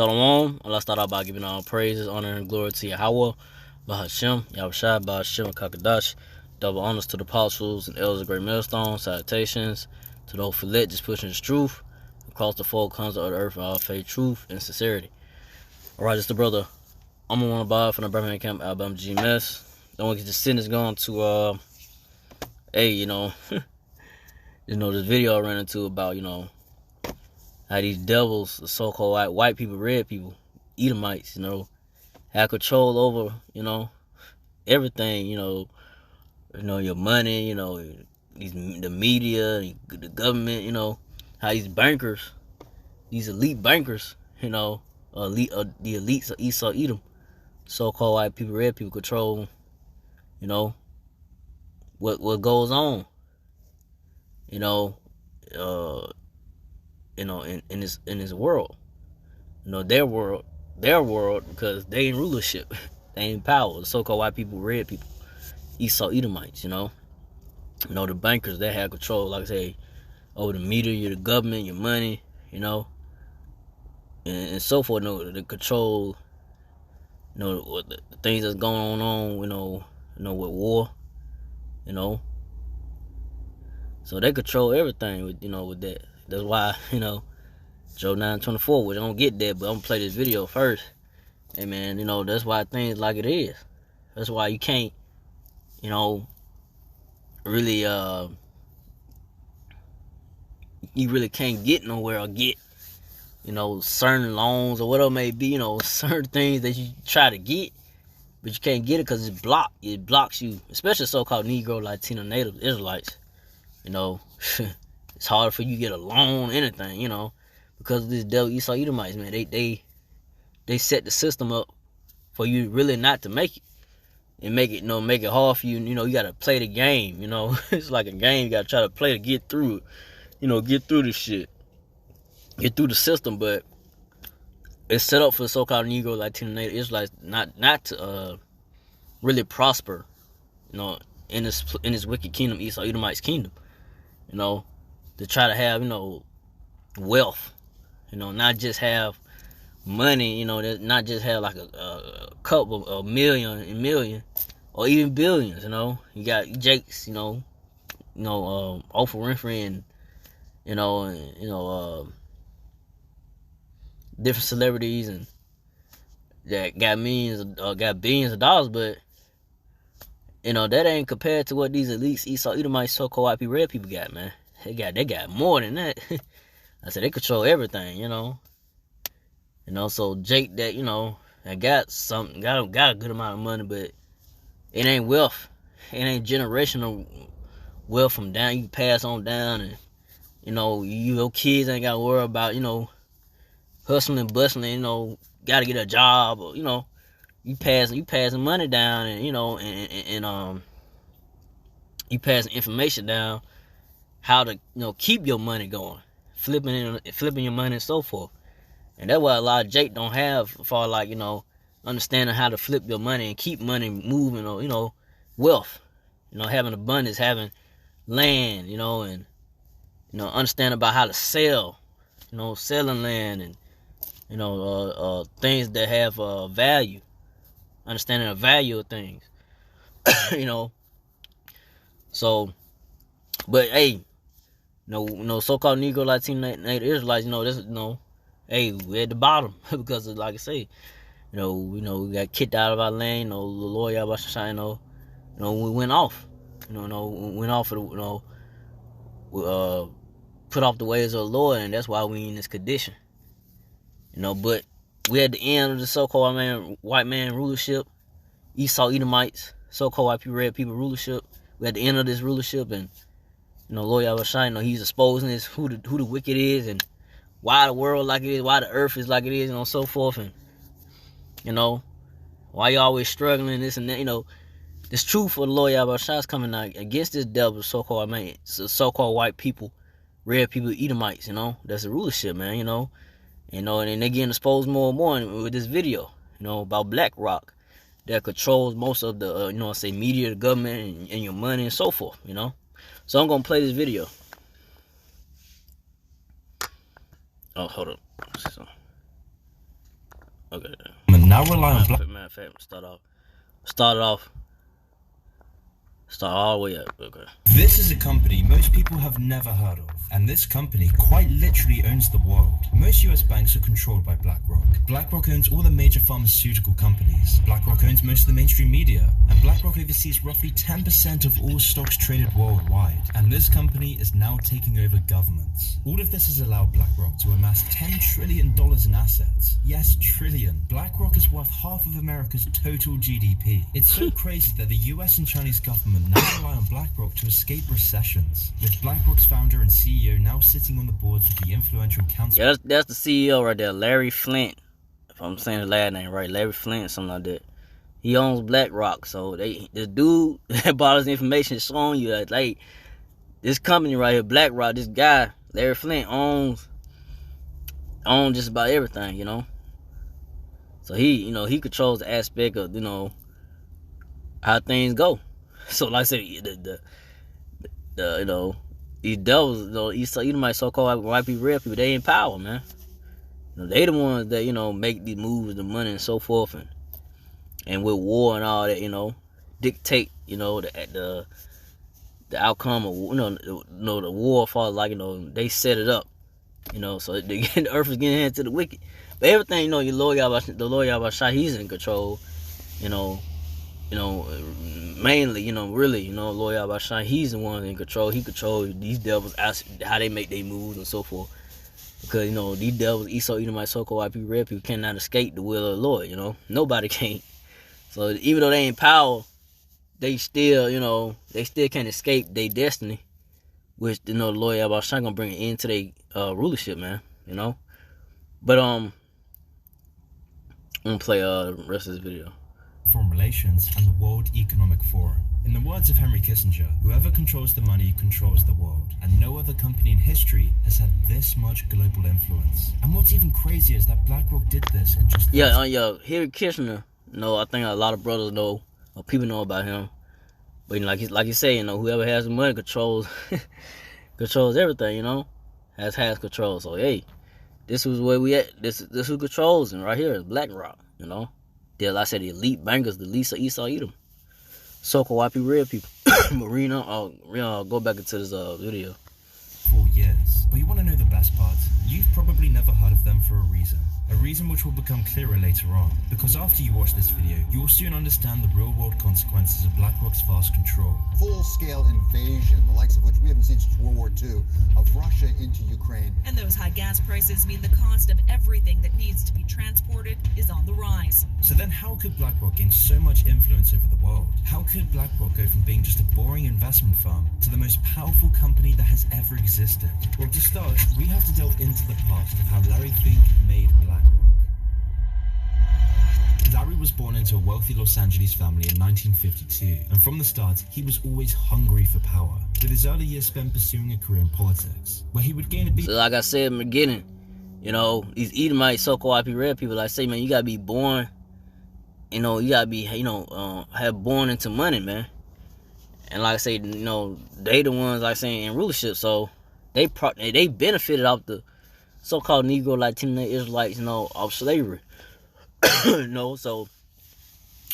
Shalom. Allah start out by giving all praises, honor, and glory to Yahweh, Bahashem, Yahushua, Bahashem, Kakadash. Double honors to the apostles and elders of Great Millstone. Salutations to those for lit, just pushing this truth across the four corners of the earth in all faith, truth, and sincerity. Alright, it's the brother. I'm gonna buy from the Birmingham Camp, Alabama GMS. Don't want to get the sentence going to, this video I ran into about, how these devils, the so-called white people, red people, Edomites, have control over, everything, your money, the media, the government, how these bankers, these elite bankers, the elites of Esau, Edom, so-called white people, red people control, what goes on, in this world, their world, because they in rulership, they in power. The so-called white people, red people, Esau Edomites, the bankers, they have control, like I say, over the media, the government, your money, and so forth. The control, the things that's going on, with war, so they control everything with that. That's why, Joe 9:24, which I don't get that, but I'm gonna play this video first. Hey man, that's why things like it is. That's why you can't, really, you really can't get nowhere or get, certain loans or whatever it may be, certain things that you try to get, but you can't get it because it's blocked. It blocks you, especially so-called Negro, Latino, Native Israelites. It's harder for you to get a loan, anything, because of this devil Esau Edomites, man. They set the system up for you really not to make it, and make it hard for you. You gotta play the game. It's like a game you gotta try to play to get through it. Get through this shit, get through the system. But it's set up for the so-called Negro, Latino, Native Israelites not to really prosper, in this wicked kingdom, Esau Edomites kingdom. To try to have, wealth, not just have money, not just have like a couple of million, or even billions, You got Jakes, Oprah Winfrey, and, different celebrities, and that got billions of dollars, but, that ain't compared to what these elites, Esau Edomites, so-called white people, red people got, man. They got more than that. I said they control everything, So Jake, that got something, got a good amount of money, but it ain't wealth. It ain't generational wealth from down. You pass on down, and your kids ain't got to worry about hustling, bustling. Got to get a job, or you passing money down, and you passing information down, how to keep your money going, flipping your money and so forth. And that's why a lot of Jake don't have, for like understanding how to flip your money and keep money moving, or wealth, having abundance, having land, and understanding about how to sell, selling land, and things that have value, understanding the value of things. So, but hey, so-called Negro, Latino, Native Israelites, this, hey, we're at the bottom because of, like I say, we got kicked out of our lane. The Lord Yahushua, we went off, went off of put off the ways of the Lord, and that's why we in this condition, But we at the end of the so-called white man rulership, Esau Edomites, so-called white people, red people rulership. We at the end of this rulership, and Lord Yahushua, he's exposing this, who the wicked is, and why the world like it is, why the earth is like it is, and so forth, and why you always struggling, this and that, this truth for the Lord Yahushua is coming out against this devil, so-called white people, red people, Edomites, that's the rulership, man, and they're getting exposed more and more with this video, about BlackRock, that controls most of the, media, the government, and your money, and so forth, So I'm gonna play this video. Oh, hold up. Okay. Now rely on black. Matter of fact, start all the way up. Okay. This is a company most people have never heard of, and this company quite literally owns the world. Most US banks are controlled by BlackRock. BlackRock owns all the major pharmaceutical companies. BlackRock owns most of the mainstream media, and BlackRock oversees roughly 10% of all stocks traded worldwide. And this company is now taking over governments. All of this has allowed BlackRock to amass $10 trillion in assets. Yes, trillion. BlackRock is worth half of America's total GDP. It's so crazy that the US and Chinese government now rely on BlackRock to escape recessions, with BlackRock's founder and CEO now sitting on the boards of the influential council. Yeah, that's the CEO right there, Larry Flint. If I'm saying his last name right, Larry Flint, something like that. He owns BlackRock, so the dude that bought his information is showing you that, like, this company right here, BlackRock, this guy, Larry Flint, owns just about everything, you know. So he controls the aspect of, how things go. So like I said, these devils, these Edomite so-called white people, red people, they in power, man. They the ones that, make these moves, the money and so forth, and with war and all that, dictate, the outcome of, the war, as far as like, they set it up, so the earth is getting into the wicked. But everything, the Lord Yahweh Shai, he's in control, mainly, really, Lord Yahweh Shai, he's the one in control. He controls these devils, how they make their moves and so forth. Because, these devils, Esau, Edomite, so-called white people, red people, cannot escape the will of the Lord, Nobody can. So even though they in power, they still, can't escape their destiny, which, the Lord Yahweh Shai gonna bring it into their rulership, man, But, I'm gonna play the rest of this video. Foreign Relations and the World Economic Forum. In the words of Henry Kissinger, whoever controls the money controls the world, and no other company in history has had this much global influence. And what's even crazier is that BlackRock did this in just... Henry Kissinger, I think a lot of brothers know, or people know about him. But like you say, whoever has the money controls controls everything, has control. So hey, this is where we at. This who controls him right here is BlackRock, Like I said, the elite bankers, the least of Esau Edom. So-called white people, red people. Marina, go back into this video. 4 years. But you want to know the best part? You've probably never heard of them for a reason which will become clearer later on. Because after you watch this video, you'll soon understand the real-world consequences of BlackRock's vast control. Full-scale invasion, the likes of which we haven't seen since World War II, of Russia into Ukraine. And those high gas prices mean the cost of everything that needs to be transported is on the rise. So then how could BlackRock gain so much influence over the world? How could BlackRock go from being just a boring investment firm to the most powerful company that has ever existed? Well, to start, we have to delve into the past of how Larry Fink made BlackRock. Larry was born into a wealthy Los Angeles family in 1952, and from the start, he was always hungry for power, with his early years spent pursuing a career in politics, where he would gain a beat. So like I said in the beginning, these Edomite, so-called white people, red people, like I say, man, you gotta be born, you gotta be, have born into money, man. And like I say, they the ones, like I say, in rulership, so they benefited off the so-called Negro, Latino, Israelites, of slavery. So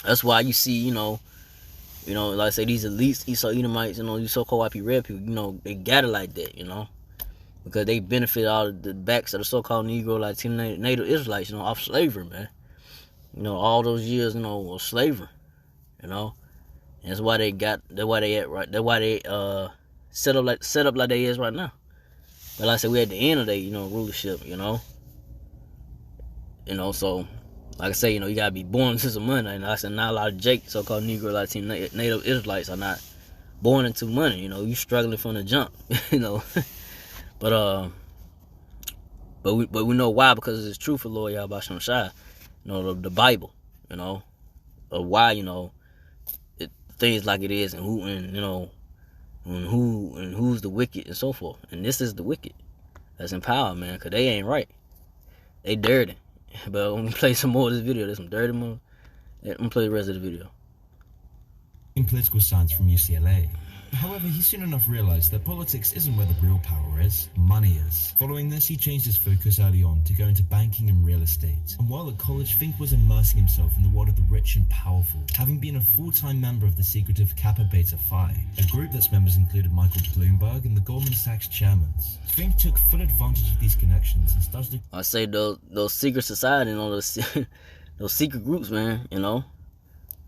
that's why you see, like I say, these elites, Esau Edomites, these so-called white people, red people, they got it like that, because they benefit out of the backs of the so-called Negro, Latino, Native Israelites, off slavery, man. All those years, of slavery, and that's why they at right. That's why they set up like they is right now. But like I said, we at the end of their, rulership, so. Like I say, you gotta be born into some money. And like I said, not a lot of so-called Negro, Latino, Native Israelites are not born into money. You struggling from the jump. But we know why, because it's true for Lord Yahweh Shai. The Bible. Of why things like it is, and who's the wicked and so forth. And this is the wicked that's in power, man. Cause they ain't right. They dirty. But I'm gonna play some more of this video. There's some dirty more. I'm gonna play the rest of the video. In political science from UCLA. However, he soon enough realized that politics isn't where the real power is, money is. Following this, he changed his focus early on to go into banking and real estate. And while at college, Fink was immersing himself in the world of the rich and powerful, having been a full-time member of the secretive Kappa Beta Phi, a group that's members included Michael Bloomberg and the Goldman Sachs chairmen. Fink took full advantage of these connections and started to... I say those secret society, you know, those secret groups, man, you know.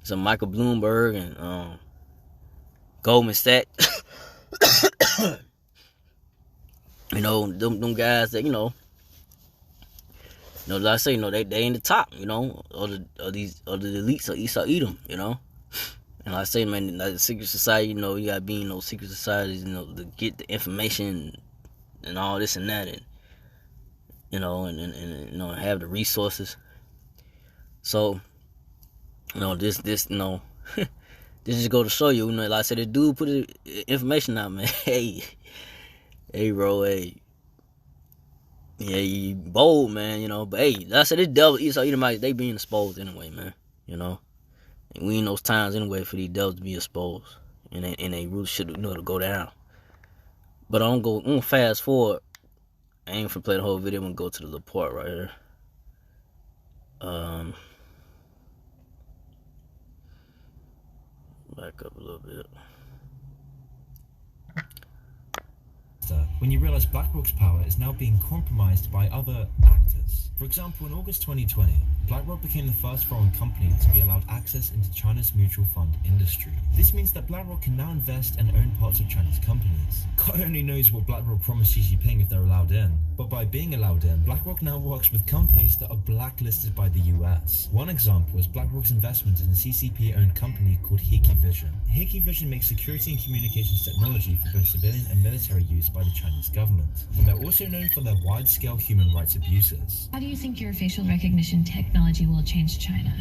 So Michael Bloomberg and Goldman Sachs, you know, them guys that, you know, like I say, you know, they in the top, you know, of the elites of Esau Edom, you know. And like I say, man, like the secret society, you know, you gotta be in those secret societies, you know, to get the information and all this and that, and you know, and you know, have the resources. So, you know, this you know, this just go to show you, you know, like I said, the dude put information out, man. Hey, bro, hey, yeah, you bold, man, you know. But hey, like I said, this devil Esau Edomites, they being exposed anyway, man, you know. And we in those times anyway for these devils to be exposed, and they really should, you know, to go down. But I'm gonna fast forward. I ain't gonna play the whole video. I'm gonna go to the little part right here. Back up a little bit. When you realize BlackRock's power is now being compromised by other actors. For example, in August 2020, BlackRock became the first foreign company to be allowed access into China's mutual fund industry. This means that BlackRock can now invest and own parts of Chinese companies. God only knows what BlackRock promised Xi Jinping if they're allowed in. But by being allowed in, BlackRock now works with companies that are blacklisted by the US. One example is BlackRock's investment in a CCP-owned company called Hikvision. Hikvision makes security and communications technology for both civilian and military use by the Chinese government. And they're also known for their wide-scale human rights abuses. How do you think your facial recognition technology will change China?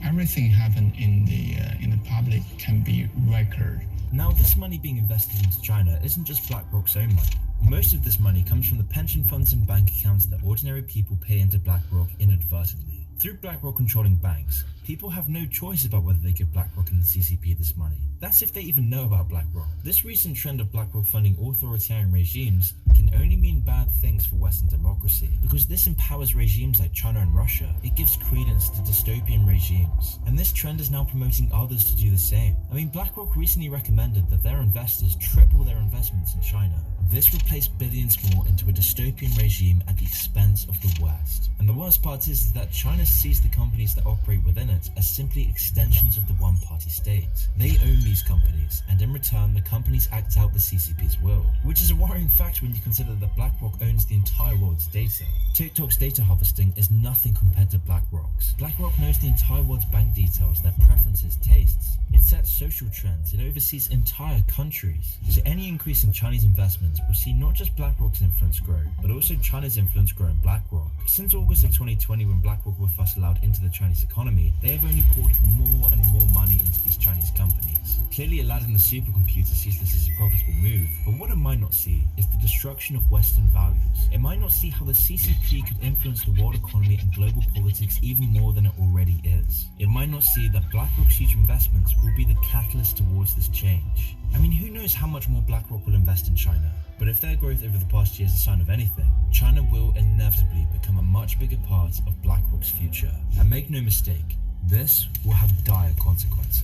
Everything happened in the public can be recorded. Now, this money being invested into China isn't just BlackRock's own money. Most of this money comes from the pension funds and bank accounts that ordinary people pay into BlackRock inadvertently. Through BlackRock controlling banks, people have no choice about whether they give BlackRock and the CCP this money. That's if they even know about BlackRock. This recent trend of BlackRock funding authoritarian regimes can only mean bad things for Western democracy, because this empowers regimes like China and Russia. It gives credence to dystopian regimes, and this trend is now promoting others to do the same. I mean, BlackRock recently recommended that their investors triple their investments in China. This would place billions more into a dystopian regime at the expense of the West. And the worst part is that China sees the companies that operate within it as simply extensions of the one-party state. They own these companies, and in return, the companies act out the CCP's will. Which is a worrying fact when you consider that BlackRock owns the entire world's data. TikTok's data harvesting is nothing compared to BlackRock's. BlackRock knows the entire world's bank details, their preferences, tastes. It sets social trends, it oversees entire countries. So any increase in Chinese investments will see not just BlackRock's influence grow, but also China's influence grow in BlackRock. Since August of 2020, when BlackRock were first allowed into the Chinese economy, they have only poured more and more money into these Chinese companies. Clearly, Aladdin the supercomputer sees this as a profitable move, but what it might not see is the destruction of Western values. It might not see how the CCP could influence the world economy and global politics even more than it already is. It might not see that BlackRock's huge investments will be the catalyst towards this change. I mean, who knows how much more BlackRock will invest in China? But if their growth over the past year is a sign of anything, China will inevitably become a much bigger part of BlackRock's future. And make no mistake, this will have dire consequences.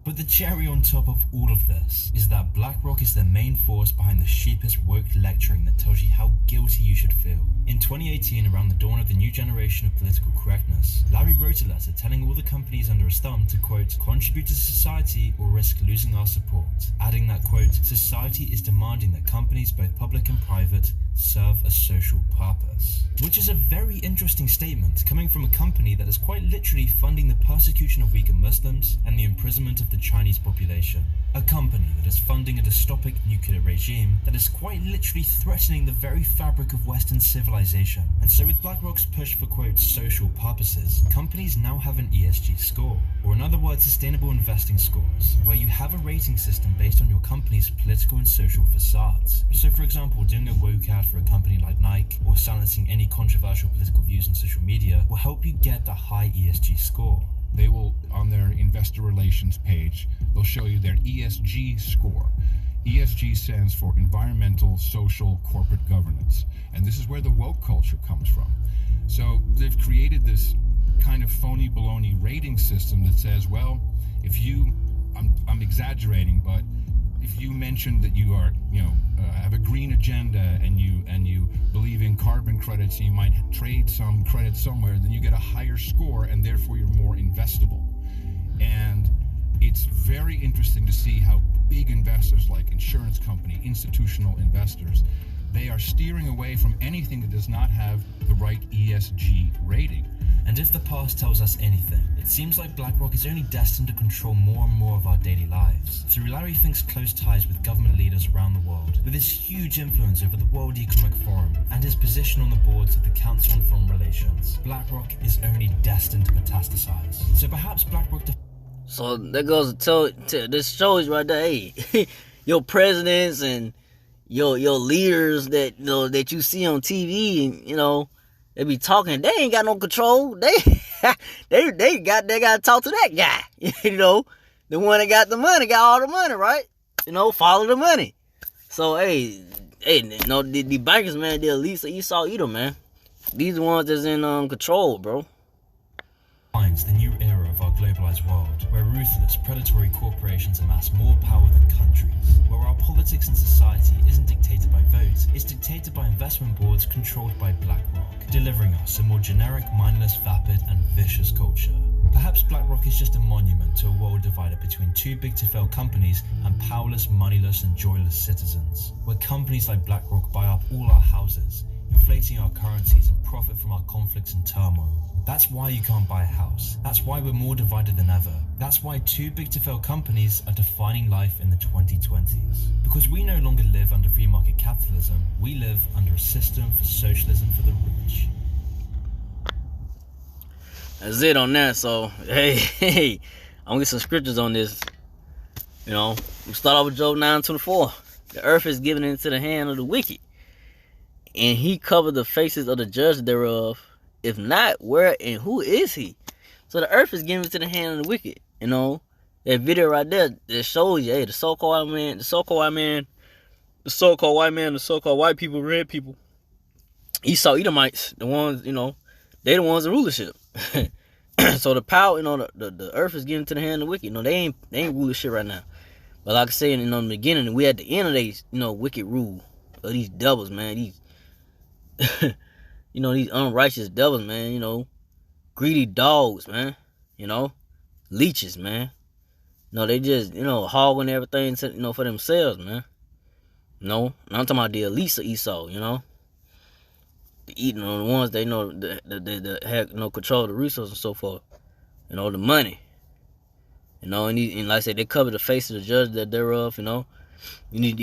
But the cherry on top of all of this is that BlackRock is the main force behind the sheepish woke lecturing that tells you how guilty you should feel. In 2018, around the dawn of the new generation of political correctness, Larry wrote a letter telling all the companies under his thumb to, quote, contribute to society or risk losing our support, adding that, quote, society is demanding that companies, both public and private, serve a social purpose. Which is a very interesting statement coming from a company that is quite literally funding the persecution of Uyghur Muslims and the imprisonment of the Chinese population. A company that is funding a dystopic nuclear regime that is quite literally threatening the very fabric of Western civilization. And so with BlackRock's push for, quote, social purposes, companies now have an ESG score, or in other words, sustainable investing scores, where you have a rating system based on your company's political and social facades. So for example, doing a woke ad for a company like Nike, or silencing any controversial political views on social media will help you get the high ESG score. they will, on their investor relations page, they'll show you their ESG score. ESG stands for environmental, social, corporate governance. And this is where the woke culture comes from. So they've created this kind of phony baloney rating system that says, well, if you, I'm exaggerating, but if you mention that you are, have a green agenda and you believe in carbon credits and you might trade some credits somewhere, then you get a higher score and therefore you're more investable. And it's very interesting to see how big investors like insurance company, institutional investors, they are steering away from anything that does not have the right ESG rating. And if the past tells us anything, it seems like BlackRock is only destined to control more and more of our daily lives. Through Larry Fink's close ties with government leaders around the world, with his huge influence over the World Economic Forum, and his position on the boards of the Council on Foreign Relations, BlackRock is only destined to metastasize. So perhaps BlackRock... So that goes to this shows right there, hey, your presidents and your leaders that that you see on TV, and they be talking. They ain't got no control. They gotta talk to that guy. The one that got the money, got all the money, right? Follow the money. So hey, the bankers, man, the elites of Esau Edom, man. These are the ones that's in control, bro. The new era of our globalized world, where ruthless, predatory corporations amass more power than countries, where our politics and society isn't dictated by votes, it's dictated by investment boards controlled by BlackRock, delivering us a more generic, mindless, vapid, and vicious culture. Perhaps BlackRock is just a monument to a world divided between too big to fail companies and powerless, moneyless, and joyless citizens, where companies like BlackRock buy up all our houses, inflating our currencies and profit from our conflicts and turmoil. That's why you can't buy a house. That's why we're more divided than ever. That's why too big to fail companies are defining life in the 2020s. Because we no longer live under free market capitalism, we live under a system for socialism for the rich. That's it on that. So, hey, I'm gonna get some scriptures on this. We'll start off with Job 9:24. The earth is given into the hand of the wicked, and he covered the faces of the judge thereof. If not, where and who is he? So the earth is given into the hand of the wicked. That video right there that shows you, hey, the so-called white man, the so-called white people, red people, Esau Edomites, the ones, they the ones in rulership. So the power, the earth is given to the hand of the wicked. They ain't rulership right now. But like I said, in the beginning, we at the end of these, wicked rule of these devils, man. These these unrighteous devils, man, greedy dogs, man, leeches, man. They just, hogging everything, for themselves, man. I'm talking about the elites of Esau, the ones they that have control of the resources and so forth, the money, and like I said, they cover the face of the judge that thereof, you need,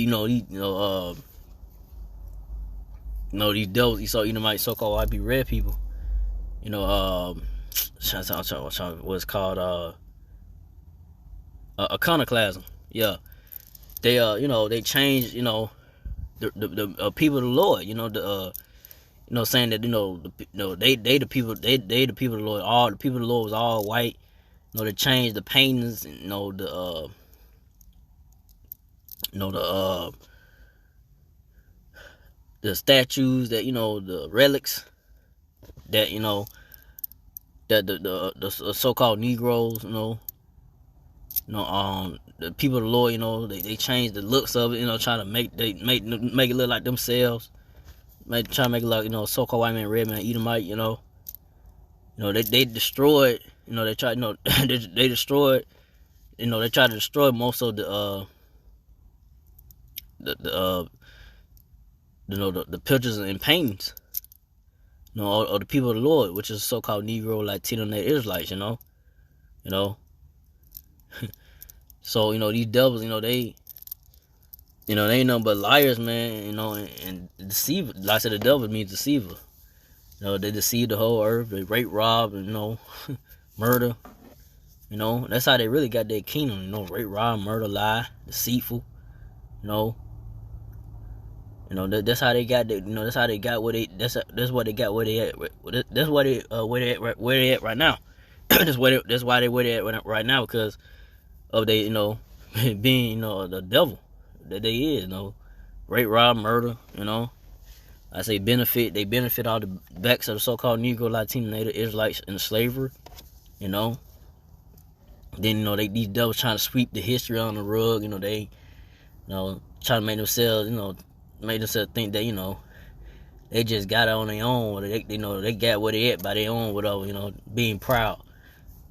these devils, Esau Edomite, so-called white people, red people, what's called iconoclasm. Yeah, they they changed the people of the Lord. Saying that they the people, they the people of the Lord. All the people of the Lord was all white. They changed the paintings, the statues, that the relics, that that the so-called Negroes, the people of the Lord, they changed the looks of it, trying to make it look like themselves, try to make it like so-called white man, red man, Edomite, they destroyed, they tried, they destroyed, they tried to destroy most of the pictures and paintings, of the people of the Lord, which is so-called Negro, Latino, Native Israelites, So, these devils, they ain't nothing but liars, man, and deceiver. Like I said, the devil means deceiver. They deceive the whole earth, they rape, rob, murder. That's how they really got their kingdom, rape, rob, murder, lie, deceitful, that's how they got that's how they got where they, that's what they got where they at, that's where they at right now. that's why they where they at right now, because of they, being, the devil that they is, rape, rob, murder, I say they benefit all the backs of the so-called Negro, Latino, Native Israelites in slavery, Then, these devils trying to sweep the history on the rug, they, trying to make themselves, think that, they just got it on their own, or they got where they at by their own, whatever, being proud.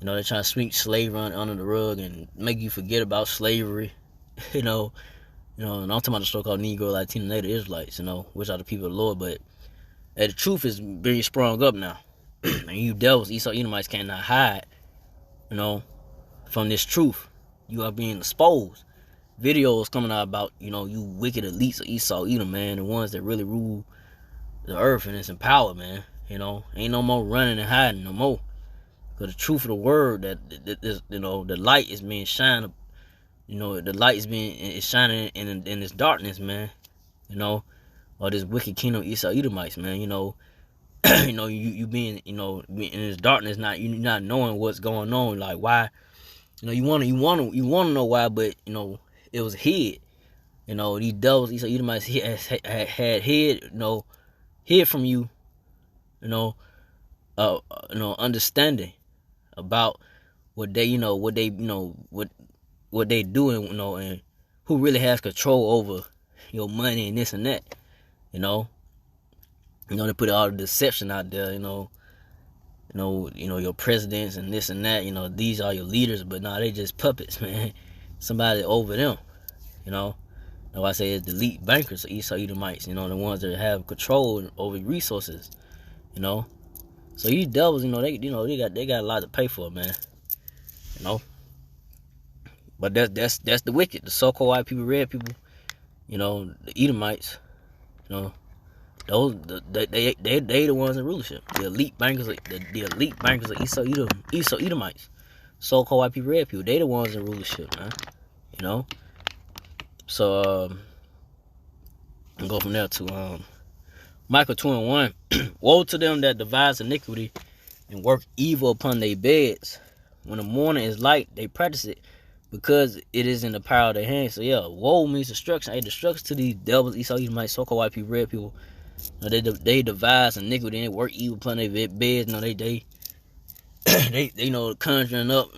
They're trying to sweep slavery under the rug and make you forget about slavery, and I'm talking about the so-called Negro, Latino, Native Israelites, which are the people of the Lord, but the truth is being sprung up now. And you devils, Esau Edomites, cannot hide, from this truth. You are being exposed. Videos coming out about, you wicked elites of Esau Edom, man, the ones that really rule the earth and it's in power, man. Ain't no more running and hiding no more. Because the truth of the word, that the light is being shined, the light is shining in this darkness, man. Or this wicked kingdom Esau Edomites, man. You being, in this darkness, you're not knowing what's going on, like why. You wanna know why, but it was hid. These devils, Esau Edomites had hid from you, understanding about what they doing, and who really has control over your money and this and that, they put all the deception out there, your presidents and this and that, these are your leaders, but they just puppets, man. Somebody over them, That's why I say it's the elite bankers, Esau Edomites, the ones that have control over resources, So these devils, they got a lot to pay for, man. But that's the wicked, the so-called white people, red people, the Edomites, those they the ones in rulership. The elite bankers, the elite bankers of Esau Edomites, so-called white people, red people, they the ones in rulership, man. So I'll go from there to Micah 2:1. Woe to them that devise iniquity and work evil upon their beds. When the morning is light, they practice it, because it is in the power of their hands. So yeah, woe means destruction. Hey, destruction to these devils, Esau Edomites, so-called white people, red people. They devise iniquity and they work evil upon their beds. They conjuring up,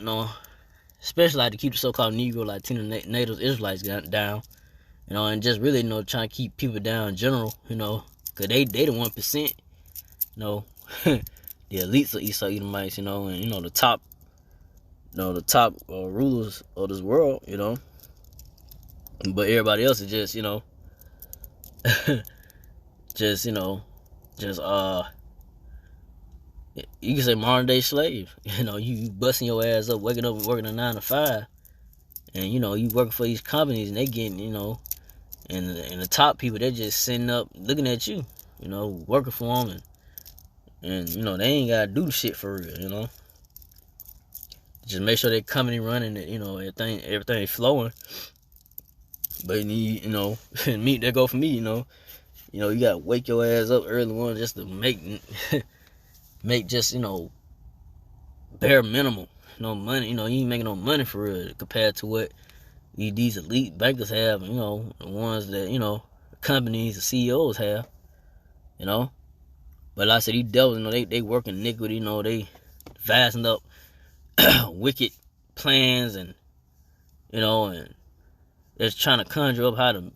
especially like to keep the so-called Negro, Latino, Native Israelites down, and just really, trying to keep people down in general, because they the 1%, the elites of Esau Edomites, and the top, rulers of this world, but everybody else is just, you can say modern day slave. You busting your ass up, waking up and working a 9 to 5, and you working for these companies, and they getting, and the top people, they're just sitting up looking at you, working for them, and they ain't gotta do shit for real, Just make sure their company running, everything flowing. But me, that go for me, you gotta wake your ass up early morning just to make just, bare minimum, money, you ain't making no money for real compared to what these elite bankers have, the ones that, companies, the CEOs have, But like I said, these devils, they work in iniquity, they fasten up wicked plans, and, and they're trying to conjure up how to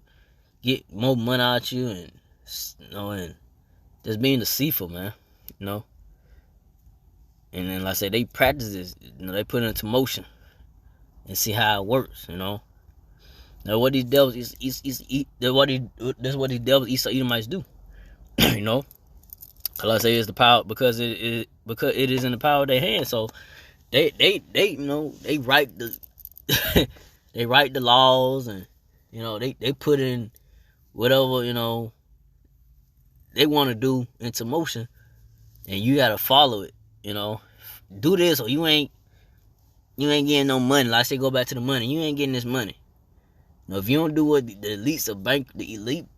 get more money out of you, and, and just being deceitful, man, And then, like I said, they practice this, they put it into motion and see how it works, Now, what these devils that's what these devils Esau Edomites do, Because like I say, it's the power, because it is in the power of their hands. So they they write the they write the laws, and they put in whatever they want to do into motion, and you gotta follow it. Do this or you ain't getting no money. Like I say, go back to the money. You ain't getting this money. If you don't do what the elites of the elite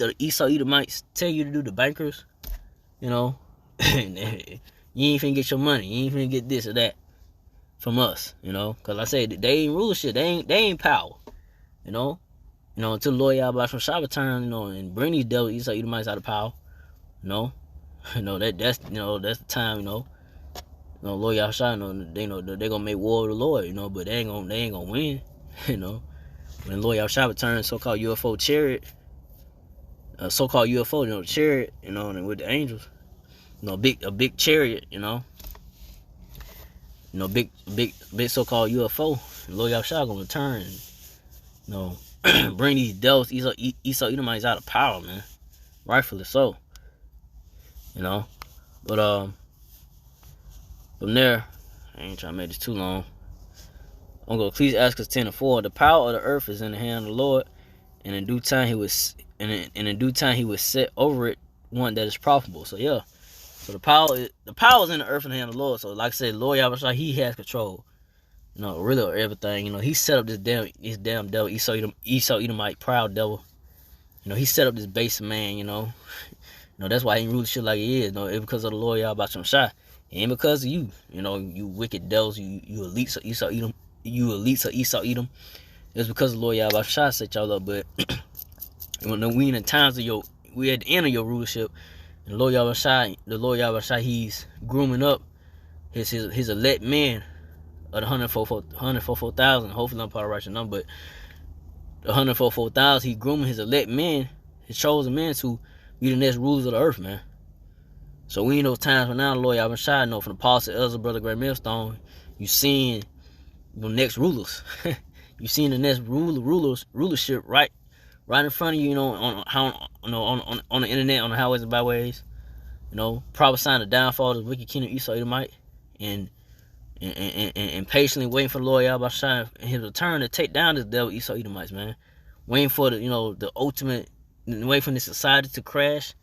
of the Esau Edomites tell you to do, the bankers, you ain't finna get your money. You ain't finna get this or that. from us, you know, because I say they ain't rulership, they ain't power, you know, until the Lord Yahweh from Shabbat return, you know, and bring these devil Esau Edomites out of power, you know, that's the time, Lord Yahweh, they gonna make war with the Lord, you know, but they ain't gonna win, you know, when Lord Yahweh returns, so-called UFO chariot, so-called UFO, chariot, and with the angels, a big chariot, big so-called UFO. Lord Yahweh gonna return, and, bring these devils, Esau Edomites out of power, man. Rightfully so, But from there, I ain't trying to make this too long. I'm gonna Ecclesiastes 10:4. The power of the earth is in the hand of the Lord, and in due time he was set over it one that is profitable. So yeah. So the power is in the earth and the hand of the Lord. So like I said, Lord Yahweh, he has control. Really everything. He set up this damn devil, Esau Edomite, proud devil. He set up this base of man, that's why he ain't ruling shit like he is. It's because of the Lord Yahweh Shai. It ain't because of you. You wicked devils, you elites of Esau Edom. You elites of Esau Edom. It's because the Lord Yahweh Shai set y'all up. But we in the times of we at the end of your rulership. And the Lord Yahweh Shai, he's grooming up his elect men of the 144,000. Hopefully I'm probably right your number, but the 144,000, he grooming his elect men, his chosen men to be the next rulers of the earth, man. So we in those times when now the Lord Yahweh Shai, from the Apostle Ezra, Brother Great Millstone, you seeing the next rulers. You seeing the next rulership right in front of you, on the internet, on the highways and byways, prophesying the downfall of the wicked kingdom of Esau Edomite, and patiently waiting for the Lord Yahweh Shai and his return to take down this devil Esau Edomites, man. Waiting for the ultimate, waiting for the society to crash,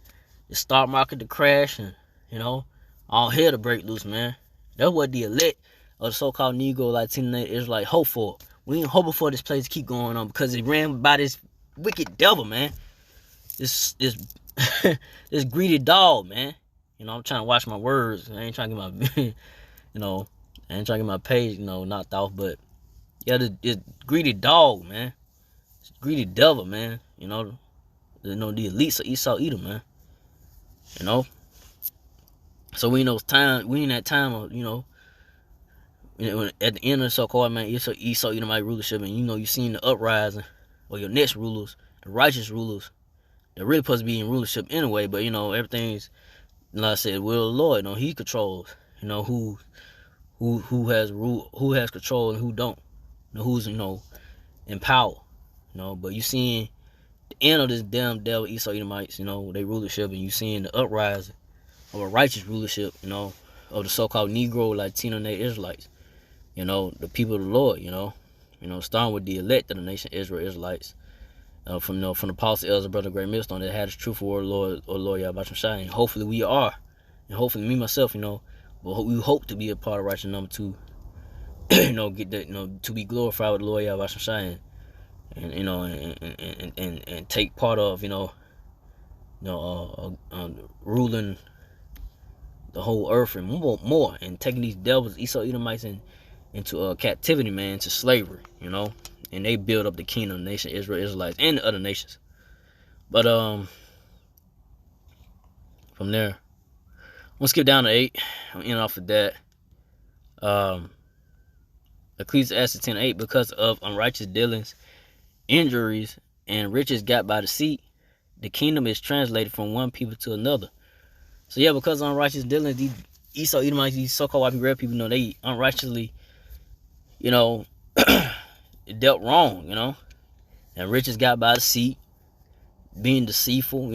the stock market to crash, and all hell to break loose, man. That's what the elect of the so-called Negro Latino Israelite hope for. We ain't hoping for this place to keep going on because it ran by this wicked devil, man. This this greedy dog, man. I'm trying to watch my words. I ain't trying to get my I ain't trying to get my page, knocked off. But yeah, this greedy dog, man. This greedy devil, man. The elites of Esau Edom, man. So we in that time of, at the end of the so-called, man, Esau Edomite rulership, and you seen the uprising, or your next rulers, the righteous rulers, they're really supposed to be in rulership anyway, but everything's, like I said, will of the Lord, he controls, who has control and who don't, who's in power, but you seeing the end of this damn devil Esau Edomites, they rulership, and you seeing the uprising of a righteous rulership, of the so-called Negro Latino Israelites, the people of the Lord, starting with the elect of the nation Israel Israelites, from the Apostle Ezra, Brother Great Millstone, that had his truth word, Lord Yahweh Shai. And hopefully we are, and hopefully me myself, we hope to be a part of righteous number 2, get that, to be glorified with the Lord Yahweh Shai, and take part of, ruling the whole earth and more, and taking these devils, Esau Edomites, into captivity, man, into slavery, and they build up the kingdom, the nation Israel Israelites, and the other nations. But from there, I'm gonna skip down to 8. I'm end off of that. Ecclesiastes 10:8, because of unrighteous dealings, injuries, and riches got by deceit, the kingdom is translated from one people to another. So yeah, because of unrighteous dealings, these Esau Edomites, these so-called white red people, they unrighteously, dealt wrong, and riches got by deceit, being deceitful,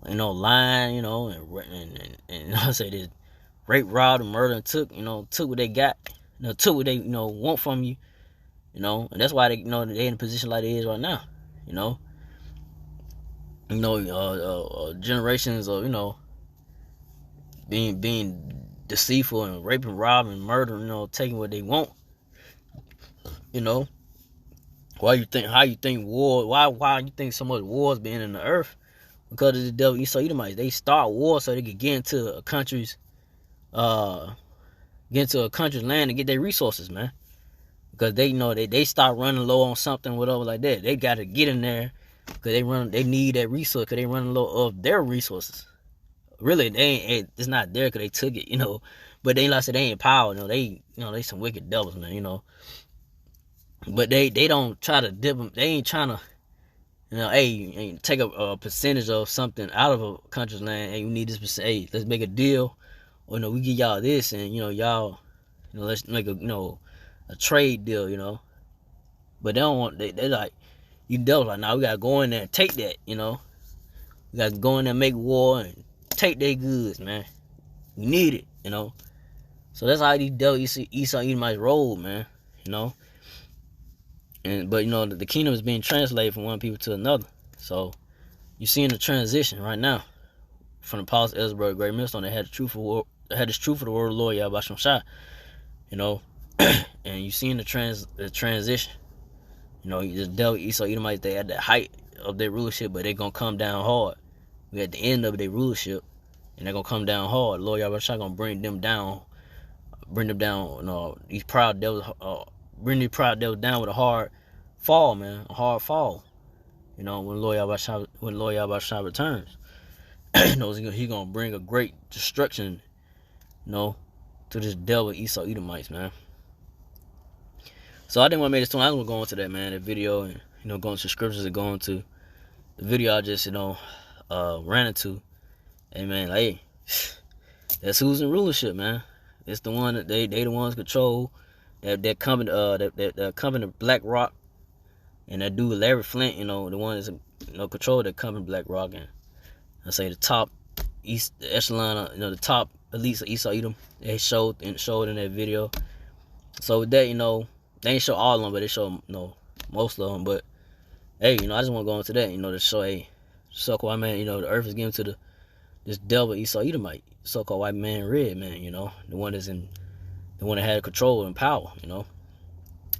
lying, and I say this, rape, robbed, and murder, and took what they got, took what they, want from you, and that's why they, they in a position like they is right now, generations of, being deceitful and raping, robbing, murdering, taking what they want. How you think war? Why you think so much wars being in the earth? Because of the devil Esau Edomites. They start war so they could get into a country's get into a country's land and get their resources, man. Because they know they start running low on something, whatever like that. They got to get in there because they need that resource because they running low of their resources. Really, it's not there because they took it, But they, like I said, they ain't power, They some wicked devils, man, But they don't try to dip them. They ain't trying to, hey, take a percentage of something out of a country's land. Hey, you need this percent. Hey, let's make a deal. Or we give y'all this, and y'all, let's make a trade deal, But they don't want. They like, you devils like, nah, we gotta go in there and take that, We gotta go in there and make war and take their goods, man. We need it, So that's how these devils Esau Edomites roll, man, But the kingdom is being translated from one people to another. So you're seeing the transition right now from the Paul's Ellsberg Great Millstone that had this truth for the word of the Lord Yahweh Shem Shai, and you seeing the transition. The devil Esau Edomites, they at the height of their rulership, but they're gonna come down hard. We at the end of their rulership, and they're gonna come down hard. Lord Yahweh Shai gonna bring them down. These proud devils, bring these proud devils down with a hard fall, man, a hard fall. When Lord Yahweh Shai returns, He's gonna bring a great destruction, to this devil Esau Edomites, man. So I didn't want to make this too long. I was gonna go into that, man, that video, and go into scriptures and go into the video I just ran into. Hey, man, hey, that's who's in rulership, man. It's the one that they the ones control that company, that company BlackRock, and that dude Larry Flint, the one that's control that company BlackRock, and I say the top echelon, the top elites of Esau Edom. They showed in that video. So with that, they ain't show all of them, but they show most of them. But hey, I just want to go into that, to show, hey, so-called white man, the earth is given to this devil Esau Edomite, so-called white man, red man, the one that had control and power,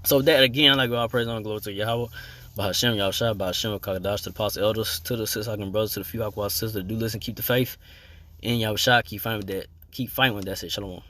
So with that, again, like all praise and glory to Yahweh, by Hashem, Yahushua, by Hashem, Kakadash, to the apostle elders, to the sis brothers, to the few Aqua sisters that do listen, keep the faith in Yahushua, keep fighting with that. Keep fighting with that. Say shalom.